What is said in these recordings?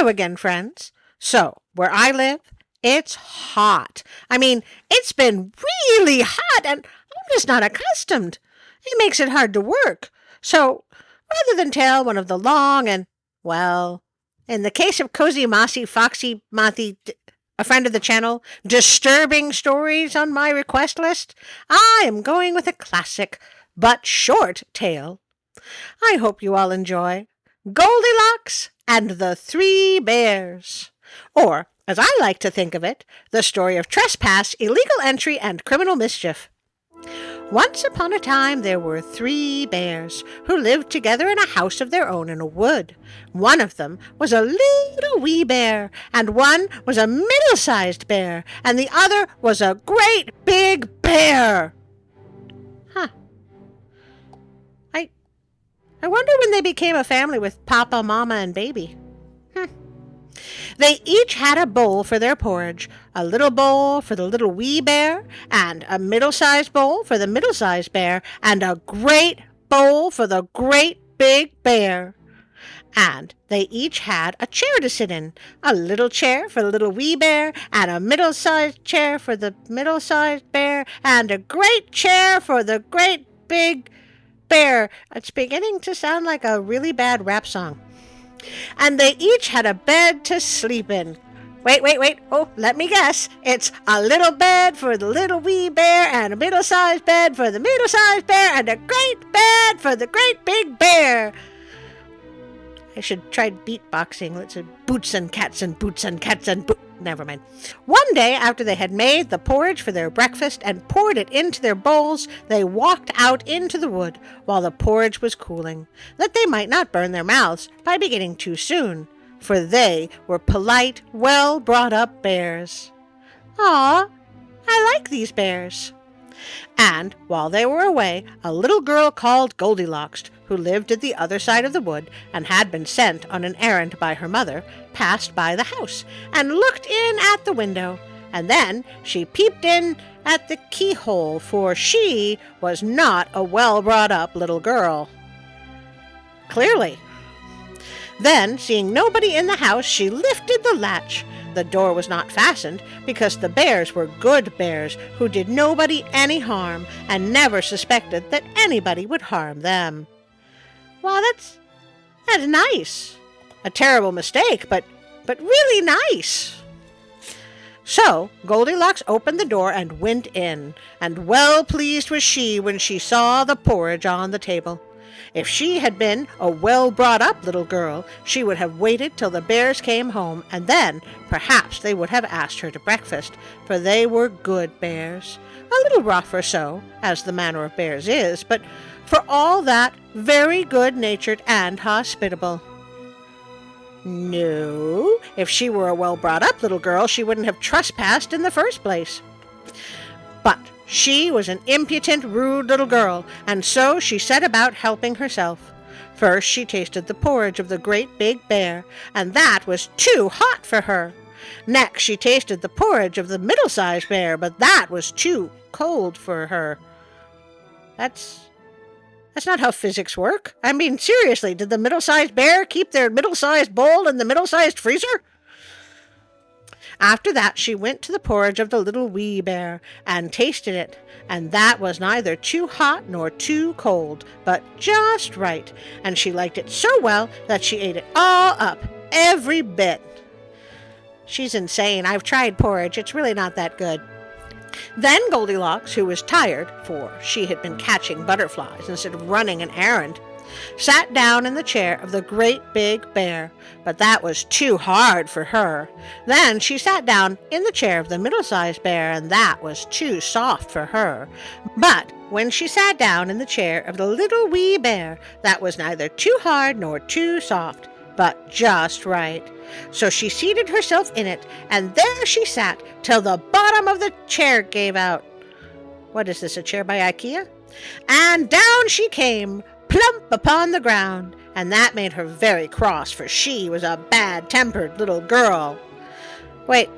Hello again, friends. So, where I live, it's hot. It's been really hot, and I'm just not accustomed. It makes it hard to work. So, rather than tell one of the long and, well, in the case of Cozy Mossy Foxy Mothy, a friend of the channel, disturbing stories on my request list, I am going with a classic, but short tale. I hope you all enjoy Goldilocks and the Three Bears. Or, as I like to think of it, the story of trespass, illegal entry, and criminal mischief. Once upon a time there were 3 bears who lived together in a house of their own in a wood. One of them was a little wee bear, and one was a middle-sized bear, and the other was a great big bear. I wonder when they became a family with Papa, Mama, and Baby. They each had a bowl for their porridge, a little bowl for the little wee bear, and a middle-sized bowl for the middle-sized bear, and a great bowl for the great big bear. And they each had a chair to sit in, a little chair for the little wee bear, and a middle-sized chair for the middle-sized bear, and a great chair for the great big bear. It's beginning to sound like a really bad rap song. And they each had a bed to sleep in. Wait. Oh, let me guess. It's a little bed for the little wee bear, and a middle-sized bed for the middle-sized bear, and a great bed for the great big bear. I should try beatboxing. Let's say boots and cats and boots and cats and Never mind. One day, after they had made the porridge for their breakfast and poured it into their bowls, they walked out into the wood while the porridge was cooling, that they might not burn their mouths by beginning too soon, for they were polite, well-brought-up bears. "Ah, I like these bears." And while they were away, a little girl called Goldilocks, who lived at the other side of the wood and had been sent on an errand by her mother, passed by the house and looked in at the window, and then she peeped in at the keyhole, for she was not a well-brought-up little girl. Clearly. Then, seeing nobody in the house, she lifted the latch. The door was not fastened, because the bears were good bears who did nobody any harm and never suspected that anybody would harm them. Well, that's nice. A terrible mistake, but really nice. So Goldilocks opened the door and went in, and well pleased was she when she saw the porridge on the table. If she had been a well-brought-up little girl, she would have waited till the bears came home, and then perhaps they would have asked her to breakfast, for they were good bears, a little rough or so, as the manner of bears is, but for all that very good-natured and hospitable. No, if she were a well-brought-up little girl, she wouldn't have trespassed in the first place. But she was an impudent, rude little girl, and so she set about helping herself. First she tasted the porridge of the great big bear, and that was too hot for her. Next she tasted the porridge of the middle-sized bear, but that was too cold for her. That's not how physics work. Seriously, did the middle-sized bear keep their middle-sized bowl in the middle-sized freezer? After that she went to the porridge of the little wee bear and tasted it, and that was neither too hot nor too cold, but just right, and she liked it so well that she ate it all up, every bit. She's insane. I've tried porridge. It's really not that good. Then Goldilocks, who was tired, for she had been catching butterflies instead of running an errand, sat down in the chair of the great big bear, but that was too hard for her. Then she sat down in the chair of the middle-sized bear, and that was too soft for her. But when she sat down in the chair of the little wee bear, that was neither too hard nor too soft, but just right. So she seated herself in it, and there she sat till the bottom of the chair gave out. What is this, a chair by IKEA? And down she came, plump upon the ground, and that made her very cross, for she was a bad-tempered little girl. Wait,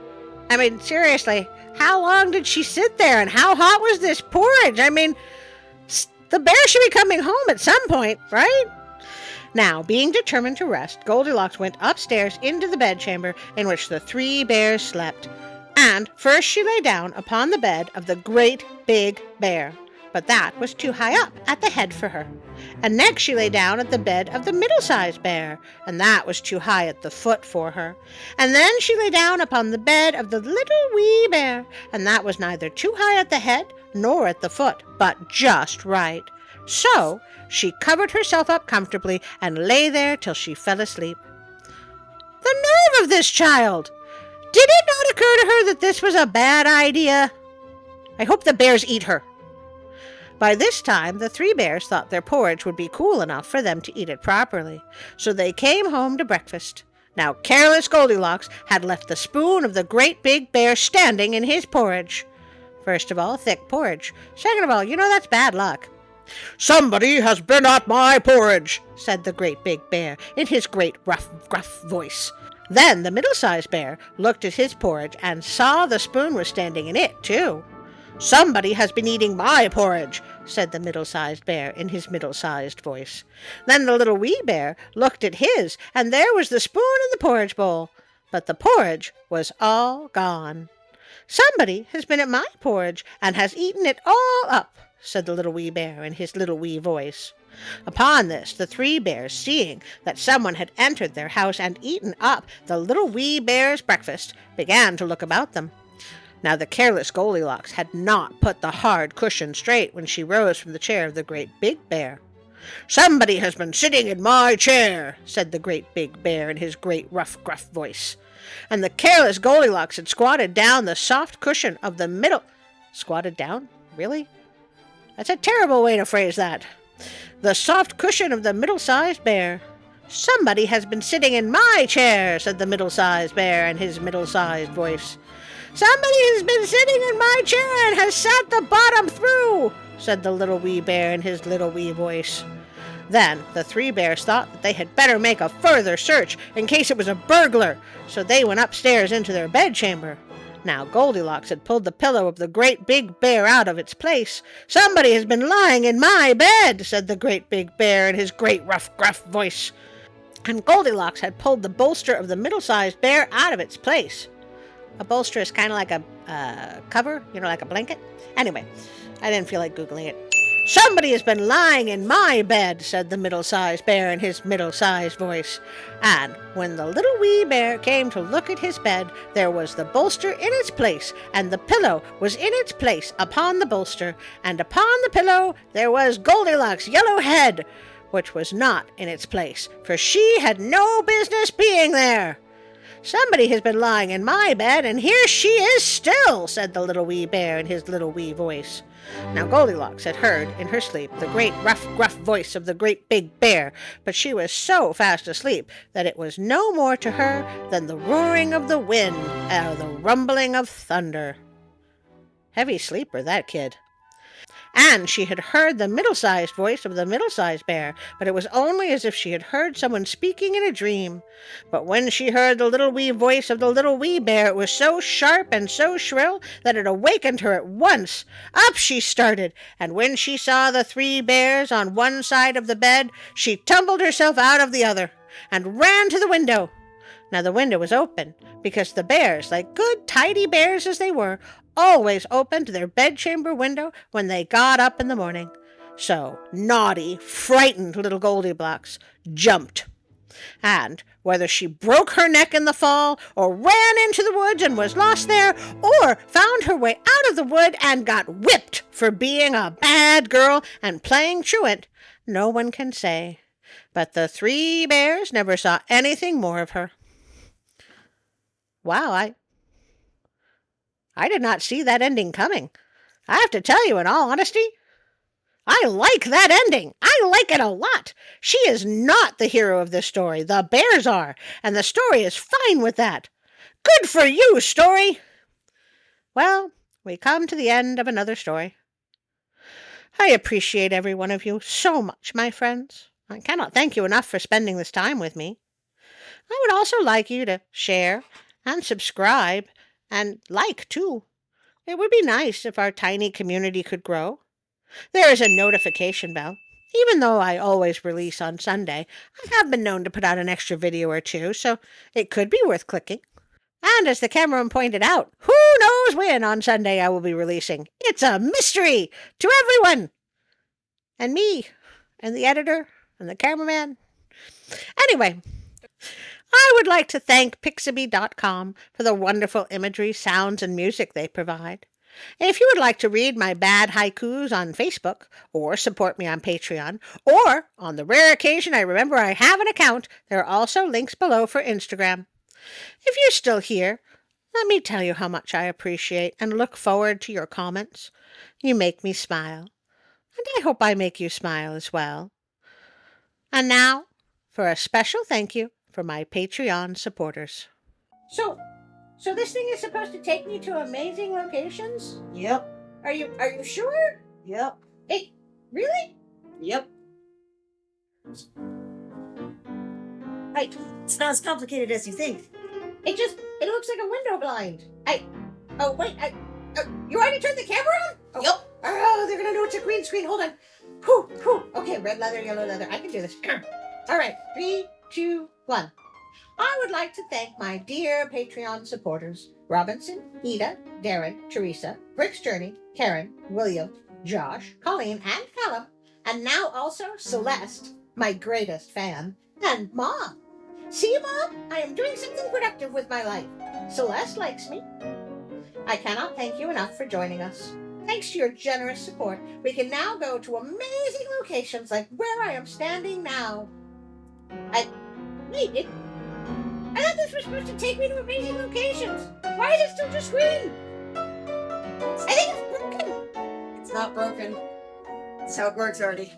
seriously, how long did she sit there, and how hot was this porridge? The bear should be coming home at some point, right? Now, being determined to rest, Goldilocks went upstairs into the bedchamber in which the three bears slept. And first she lay down upon the bed of the great big bear, but that was too high up at the head for her. And next she lay down at the bed of the middle-sized bear, and that was too high at the foot for her. And then she lay down upon the bed of the little wee bear, and that was neither too high at the head nor at the foot, but just right. So she covered herself up comfortably and lay there till she fell asleep. The nerve of this child! Did it not occur to her that this was a bad idea? I hope the bears eat her. By this time, the three bears thought their porridge would be cool enough for them to eat it properly, so they came home to breakfast. Now, careless Goldilocks had left the spoon of the great big bear standing in his porridge. First of all, thick porridge. Second of all, that's bad luck. "Somebody has been at my porridge," said the great big bear in his great rough, gruff voice. Then the middle-sized bear looked at his porridge and saw the spoon was standing in it, too. "Somebody has been eating my porridge," said the middle-sized bear in his middle-sized voice. Then the little wee bear looked at his, and there was the spoon in the porridge bowl, but the porridge was all gone. "Somebody has been at my porridge and has eaten it all up," said the little wee bear in his little wee voice. Upon this, the three bears, seeing that someone had entered their house and eaten up the little wee bear's breakfast, began to look about them. Now the careless Goldilocks had not put the hard cushion straight when she rose from the chair of the great big bear. "Somebody has been sitting in my chair," said the great big bear in his great rough, gruff voice. And the careless Goldilocks had squatted down the soft cushion of the middle... Squatted down? Really? That's a terrible way to phrase that. The soft cushion of the middle-sized bear. "Somebody has been sitting in my chair," said the middle-sized bear in his middle-sized voice. "Somebody has been sitting in my chair and has sat the bottom through," said the little wee bear in his little wee voice. Then the three bears thought that they had better make a further search in case it was a burglar, so they went upstairs into their bedchamber. Now Goldilocks had pulled the pillow of the great big bear out of its place. "Somebody has been lying in my bed," said the great big bear in his great rough, gruff voice. And Goldilocks had pulled the bolster of the middle-sized bear out of its place. A bolster is kind of like a cover, like a blanket. Anyway, I didn't feel like Googling it. "Somebody has been lying in my bed," said the middle-sized bear in his middle-sized voice. And when the little wee bear came to look at his bed, there was the bolster in its place, and the pillow was in its place upon the bolster, and upon the pillow there was Goldilocks' yellow head, which was not in its place, for she had no business being there. "Somebody has been lying in my bed, and here she is still," said the little wee bear in his little wee voice. Now Goldilocks had heard in her sleep the great rough, gruff voice of the great big bear, but she was so fast asleep that it was no more to her than the roaring of the wind or the rumbling of thunder. Heavy sleeper, that kid. And she had heard the middle-sized voice of the middle-sized bear, but it was only as if she had heard someone speaking in a dream. But when she heard the little wee voice of the little wee bear, it was so sharp and so shrill that it awakened her at once. Up she started, and when she saw the three bears on one side of the bed, she tumbled herself out of the other, and ran to the window. Now the window was open, because the bears, like good tidy bears as they were, always opened their bedchamber window when they got up in the morning. So naughty, frightened little Goldilocks jumped. And whether she broke her neck in the fall, or ran into the woods and was lost there, or found her way out of the wood and got whipped for being a bad girl and playing truant, no one can say. But the three bears never saw anything more of her. Wow, I did not see that ending coming. I have to tell you, in all honesty, I like that ending. I like it a lot. She is not the hero of this story. The bears are, and the story is fine with that. Good for you, story. Well, we come to the end of another story. I appreciate every one of you so much, my friends. I cannot thank you enough for spending this time with me. I would also like you to share and subscribe and like, too. It would be nice if our tiny community could grow. There is a notification bell. Even though I always release on Sunday, I have been known to put out an extra video or two, so it could be worth clicking. And as the cameraman pointed out, who knows when on Sunday I will be releasing? It's a mystery to everyone! And me, and the editor, and the cameraman. Anyway, I would like to thank Pixabay.com for the wonderful imagery, sounds, and music they provide. If you would like to read my bad haikus on Facebook, or support me on Patreon, or, on the rare occasion I remember I have an account, there are also links below for Instagram. If you're still here, let me tell you how much I appreciate and look forward to your comments. You make me smile, and I hope I make you smile as well. And now, for a special thank you for my Patreon supporters. So this thing is supposed to take me to amazing locations? Yep. Are you sure? Yep. Hey, really? Yep. Right. It's not as complicated as you think. It looks like a window blind. You already turned the camera on? Oh. Yep. Oh, they're gonna know it's a green screen. Hold on. Whew. Okay, red leather, yellow leather. I can do this. All right, 3, 2, 1. I would like to thank my dear Patreon supporters, Robinson, Ida, Darren, Teresa, Brick's Journey, Karen, William, Josh, Colleen, and Callum, and now also Celeste, my greatest fan, and Mom. See, Mom, I am doing something productive with my life. Celeste likes me. I cannot thank you enough for joining us. Thanks to your generous support, we can now go to amazing locations like where I am standing now. Wait, I thought this was supposed to take me to amazing locations. Why is it still just green? I think it's broken. It's not broken. It's how it works, Artie.